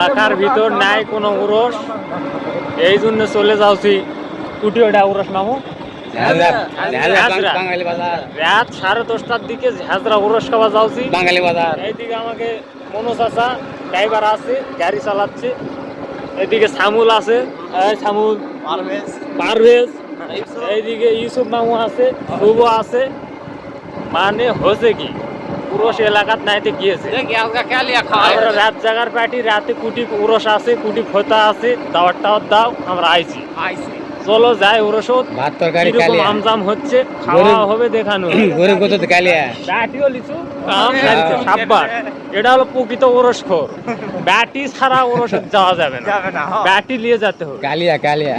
এলাকার ভিতর নাই কোনো উরস, এই জন্য চলে যাচ্ছি কুটি ওটা উরস নামো রাত 10:30টার দিকে ঝাঁঝরা উরস খাওয়া যাচ্ছি বাঙালি বাজার। এইদিকে আমাকে মনো চাচা ড্রাইভার আছে, গাড়ি চালাচ্ছে। এইদিকে সামুল আছে, সামুল পারভেজ, এইদিকে ইউসুফ মামু আছে, শুভ আছে। মানে হচ্ছে কি উরস এলাকাত নাইতে গিয়েছে রাত জাগার পার্টি, রাতে কুটি উরস আছে, কুটি খোতা আছে, দাওয়াত টাওয়াত দাও, আমরা আইছি। চলো যাই উরসত, ভাত তরকারি আমজাম হচ্ছে, খাওয়া হবে, দেখানো ব্যাটিও লিচু কাম খাইছে সাব্বার। এটা হলো প্রকৃত উরস খোর। ব্যাটি ছাড়া উরসত যাওয়া যাবে না, ব্যাটি নিয়ে যেতে হবে। কালিয়া কালিয়া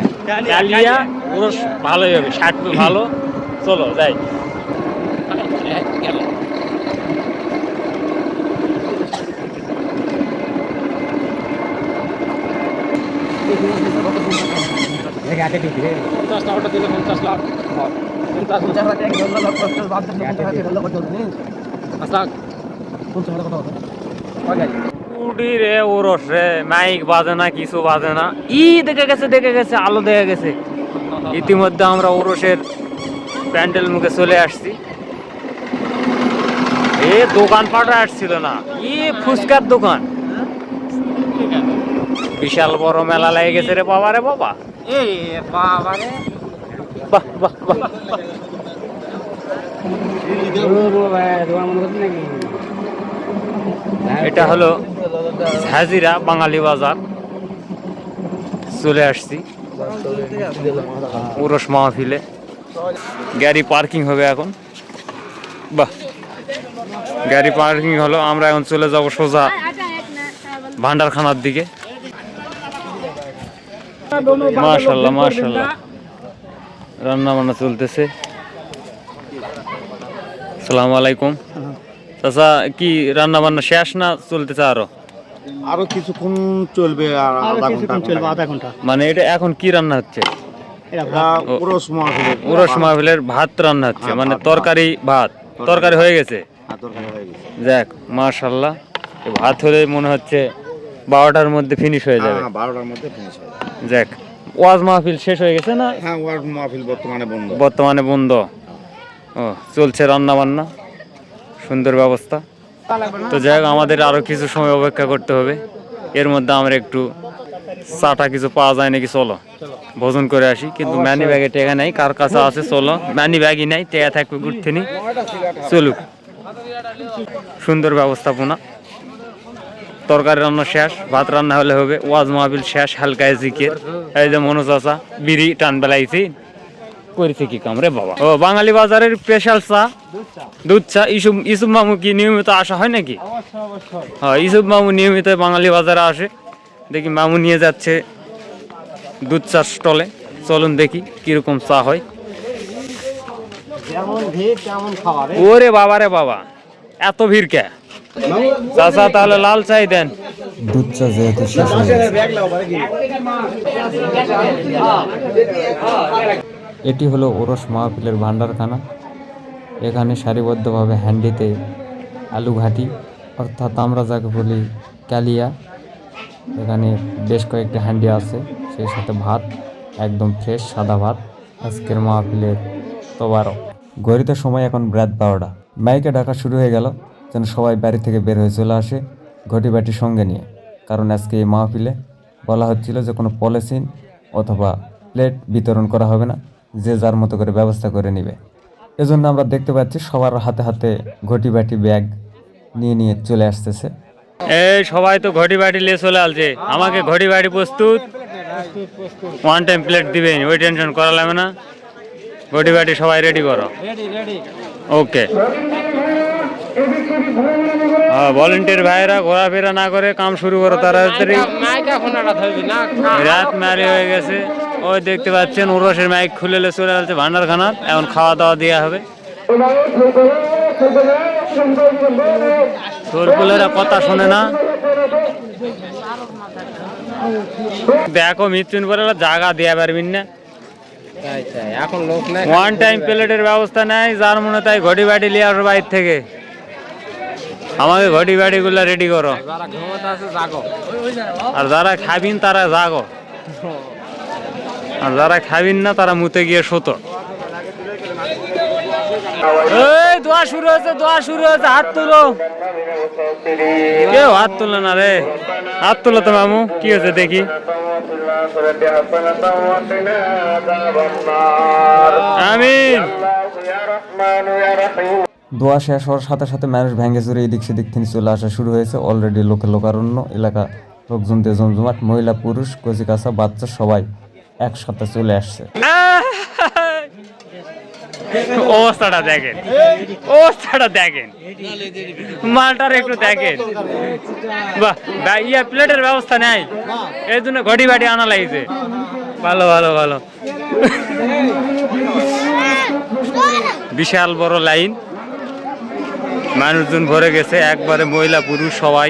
কালিয়া উরস ভালোই হবে, 60 ভালো। চলো যাই। মাইক বাজে না, কিছু বাজে না। দেখে গেছে আলো দেখে গেছে। ইতিমধ্যে আমরা ওরসের প্যান্ডেল মুখে চলে আসছি। দোকানপাট আসছিল না, ফুচকার দোকান। বিশাল বড় মেলা লেগে গেছে রে বাবা, রে বাবা। বাহ বাহ বাহ। এটা হলো হাজিরা বাঙালি বাজার, চলে আসছি উরস মাহফিলে। গাড়ি পার্কিং হবে এখন। বাহ, গাড়ি পার্কিং হলো। আমরা এখন চলে যাব সোজা ভান্ডারখানার দিকে। মাশাআল্লাহ মাশাআল্লাহ, রান্না বান্না চলতেছে। আসসালামু আলাইকুম চাচা, কি রান্না বান্না শেষ না চলতেছে? আরো কিছুক্ষণ চলবে, আর আধা ঘন্টা। মানে এটা এখন কি রান্না হচ্ছে? উরস মাহফিলের ভাত রান্না হচ্ছে, মানে তরকারি ভাত। তরকারি হয়ে গেছে, যাক মাশাআল্লাহ। ভাত হলে মনে হচ্ছে 12টার মধ্যে ফিনিশ হয়ে যাবে। 12টার মধ্যে ফিনিশ হয়ে যাবে। যাক, ওয়াজ মাহফিল শেষ হয়ে গেছে না? হ্যাঁ, ওয়াজ মাহফিল বর্তমানে বন্ধ। ও, চলছে রান্না বান্না, সুন্দর ব্যবস্থা। তো যাই হোক, আমাদের আরো কিছু সময় অপেক্ষা করতে হবে। এর মধ্যে আমরা একটু চাটা কিছু পাওয়া যায় নাকি, চলো ভোজন করে আসি। কিন্তু ম্যানি ব্যাগে টেকা নাই, কার কাছে আছে চলো। ম্যানি ব্যাগই নাই, টেকা থাকবে ঘুরতে নি। চলুক, সুন্দর ব্যবস্থাপনা। তরকারি রান্না শেষ, ভাত রান্না হলে হবে। ওয়াজ মাহফিল শেষ, হালকায় জিকির। এই যে মনোজ চাচা বিড়ি টান বেলাইছি, করেছে কি কাম রে বাবা। ও, বাঙালি বাজারের স্পেশাল চা, দুধ চা। ইসুফ মামু কি নিয়মিত আসা হয় নাকি? হ্যাঁ, ইসুফ মামু নিয়মিত বাঙালি বাজারে আসে। দেখি মামু নিয়ে যাচ্ছে দুধ চা স্টলে। চলুন দেখি কিরকম চা হয়। ওরে বাবা রে বাবা, এত ভিড় কে? চাচা তাহলে লাল চাই দেন। দুধ চা যেহেতু শেষ হয়ে গেছে। এটি হলো ওরস মাহফিলের ভান্ডারখানা। এখানে সারিবদ্ধভাবে হ্যান্ডিতে আলু ঘাটি, অর্থাৎ আমরা যাকে বলি কালিয়া, এখানে বেশ কয়েকটি হ্যান্ডি আছে, সেই সাথে ভাত, একদম ফ্রেশ সাদা ভাত। আজকের মাহফিলের তোবারক। ঘড়িতে সময় এখন রাত 12টা। মাইকে ডাকা শুরু হয়ে গেল যেন সবাই বাড়ি থেকে বের হয়ে চলে আসে ঘটি বাটি সঙ্গে নিয়ে। কারণ আজকে এই মাহফিলে বলা হচ্ছিল যে কোনো পলিথিন অথবা প্লেট বিতরণ করা হবে না, যে যার মতো করে ব্যবস্থা করে নেবে। এজন্য আমরা দেখতে পাচ্ছি সবার হাতে হাতে ঘটি বাটি ব্যাগ নিয়ে চলে আসতেছে। এই সবাই তো ঘটি বাটি নিয়ে চলে আসছে। আমাকে ঘটি বাটি প্রস্তুত, ওয়ান টাইম প্লেট দিবেন, ওই টেনশন করা লাগবে না। ঘটি বাটি সবাই রেডি করো। ওকে। ভলেন্টিয়ার ভাইরা ঘোরাফেরা না করে কাম শুরু করো তাড়াতাড়ি। রাত মারি হয়ে গেছে। ওই দেখতে পাচ্ছেন উরসের মাইক খুলে চলে যাচ্ছে ভান্ডারখানার। এখন খাওয়া দাওয়া দেওয়া হবে। তোরকুলেরা কথা শোনে না। দেখো মৃত্যুর পরে জায়গা দেওয়া পারবেন না। এখন লোক নাই, ওয়ান টাইম প্লেটের ব্যবস্থা নাই। যার মনে তাই ঘটি বাটি নিয়ে আসো বাইর থেকে। আমাকে ঘটি বাড়ি গুলা রেডি করো, আর যারা খাবিন তারা জাগো, আর যারা খাবিন না তারা মুতে গিয়ে শোতো। এই দোয়া শুরু হয়েছে, দোয়া শুরু হয়েছে, হাত তুলো। কেউ হাত তুলে না রে, হাত তুলো তো মামু, কি হয়েছে দেখি। আমিন। দোয়া শেষ হওয়ার সাথে সাথে মানুষ ভেঙে চুরে এদিক সেদিক থেকে চলে আসা শুরু হয়েছে। অলরেডি লোকারণ্য এলাকা লোকজন দিয়ে জমজমাট, মহিলা পুরুষ কচি কাঁচা বাচ্চা সবাই একসাথে চলে আসছে। অবস্থাটা দেখেন, অবস্থাটা দেখেন, মালটার একটু দেখেন। বাহ, ইয়া প্লেটের ব্যবস্থা নাই, এই জন্য ঘটি বাটি আনা লাগছে। ভালো ভালো ভালো, বিশাল বড় লাইন, মানুষজন ভরে গেছে একবারে, মহিলা পুরুষ সবাই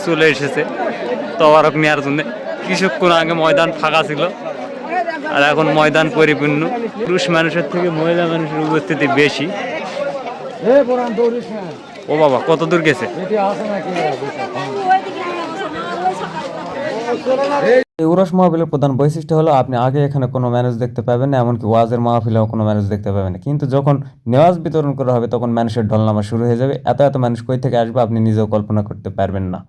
চলে এসেছে তবারক নেওয়ার জন্য। কিছুক্ষণ আগে ময়দান ফাঁকা ছিল, আর এখন ময়দান পরিপূর্ণ। পুরুষ মানুষের থেকে মহিলা মানুষের উপস্থিতি বেশি। ও বাবা, কত দূর গেছে। এই উরস মাহফিলের প্রধান বৈশিষ্ট্য হলো আপনি আগে এখানে কোনো মানুষ দেখতে পাবেন না, এমনকি ওয়াজের মাহফিলেও কোনো মানুষ দেখতে পাবেন না। কিন্তু যখন নেওয়াজ বিতরণ করা হবে তখন মানুষের ঢলনামা শুরু হয়ে যাবে। এত এত মানুষ কই থেকে আসবে আপনি নিজেও কল্পনা করতে পারবেন না।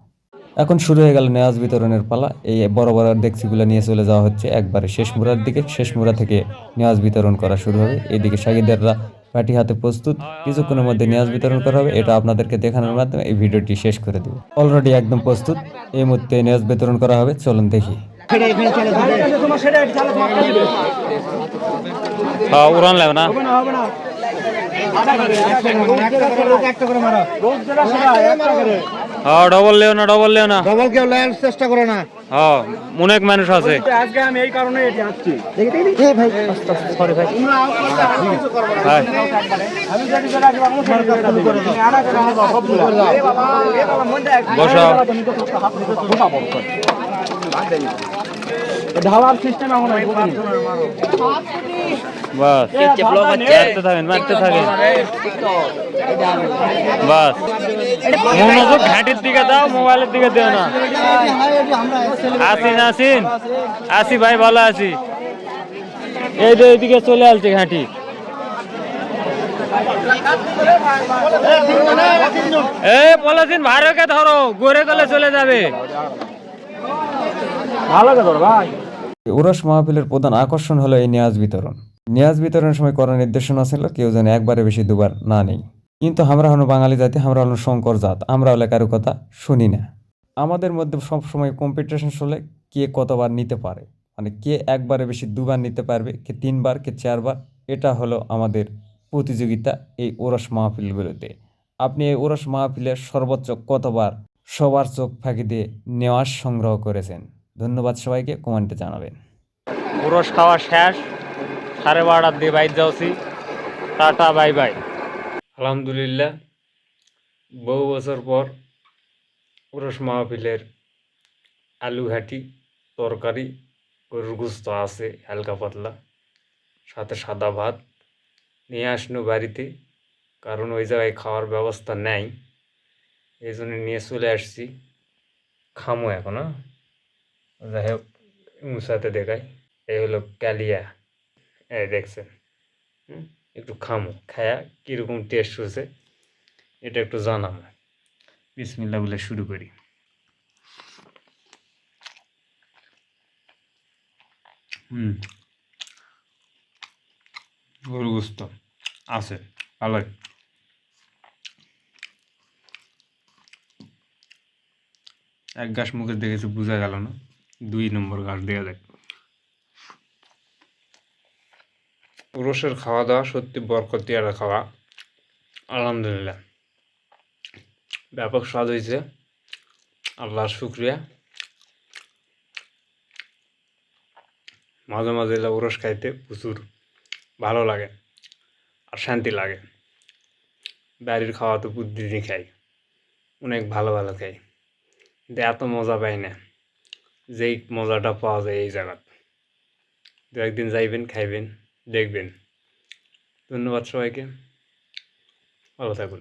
এখন শুরু হয়ে গেল নেওয়াজ বিতরণের পালা। এই বড় বড় ডেকচিগুলো নিয়ে চলে যাওয়া হচ্ছে একবারে শেষ মুড়ার দিকে। শেষ মুড়া থেকে নেওয়াজ বিতরণ করা শুরু হবে। এইদিকে শাগিদাররা পাটি হাতে প্রস্তুত, কিছুক্ষণের মধ্যে নেওয়াজ বিতরণ করা হবে। এটা আপনাদেরকে দেখানোর মাধ্যমে এই ভিডিওটি শেষ করে দেব। অলরেডি একদম প্রস্তুত, এই মুহূর্তে নেওয়াজ বিতরণ করা হবে। চলুন দেখি। উড়ান লাগবে না, ডবল লেও না, ডবল লেও না, ডবল কেউ লাইন চেষ্টা করো না। অনেক মানুষ আছে। আজকে আমি এই কারণে এটি আসছি। বসো, ঢালার সিস্টেম এখন বাস মারতে থাকেন, মারতে থাকেন, বাস। মনোযোগ ঘাটির দিকে দাও, মোবাইলের দিকে দিও না। আসিন আসিন, আসি ভাই, ভালো আছি। এই যে এইদিকে চলে আসছে ঘাটি। এই পলিথিন ভাইরকে ধরো, গড়ে গলে চলে যাবে। ভালো করে ধরো ভাই। উরস মাহফিলের প্রধান আকর্ষণ হলো এই নেওয়াজ বিতরণ। নেওয়াজ বিতরণের সময় করার নির্দেশনা ছিল কেউ যেন একবারে বেশি দুবার না নেই। কিন্তু আমরা হলো বাঙালি জাতি, আমরা হলো শঙ্কর জাত, আমরা হলে কারো কথা শুনি না। আমাদের মধ্যে সবসময় কম্পিটিশন চলে কে কতবার নিতে পারে, মানে কে একবারে বেশি দুবার নিতে পারবে, কে 3 বার, কে 4 বার। এটা হলো আমাদের প্রতিযোগিতা এই উরস মাহফিলগুলোতে। আপনি এই উরস মাহফিলের সর্বোচ্চ কতবার সবার চোখ ফাঁকি দিয়ে নেওয়াজ সংগ্রহ করেছেন? ধন্যবাদ সবাইকে, কমেন্টে জানাবেন। পুরস খাওয়া শেষ, 12:30 দিয়ে বাইর যাচ্ছি। Tata, bye bye. আলহামদুলিল্লাহ, বহু বছর পর পুরুষ মাহফিলের আলু ঘাটি তরকারি, গরুর গোস্ত আছে হালকা পাতলা, সাথে সাদা ভাত নিয়ে আসনো বাড়িতে, কারণ ওই জায়গায় খাওয়ার ব্যবস্থা নেই, এই জন্য নিয়ে চলে আসছি। খামো এখন, যাই হোক মুসাতে দেখাই। এই হলো কালিয়া, এই দেখছেন। একটু খামো, খায়া কীরকম টেস্ট হয়েছে এটা একটু জানাবো। বিসমিল্লাহ বলে শুরু করি। গরু গোস্ত আছে ভালোই। এক গাছ মুখে দেখেছি, বোঝা গেল না, 2 নম্বর গাছ দেওয়া যায়। পুরুষের খাওয়া দাওয়া সত্যি বরকতিয়ার খাওয়া, আলহামদুলিল্লাহ ব্যাপক স্বাদ হয়েছে, আল্লাহর শুক্রিয়া। মাঝে মাঝে উরস খাইতে প্রচুর ভালো লাগে আর শান্তি লাগে। বাড়ির খাওয়া তো প্রতিদিনই খাই, অনেক ভালো ভালো খাই, কিন্তু এত মজা পাই না যেই মজাটা পাওয়া যায় এই জায়গায়। দু একদিন যাইবেন, খাইবেন, দেখবেন। ধন্যবাদ সবাইকে, ভালো থাকুন।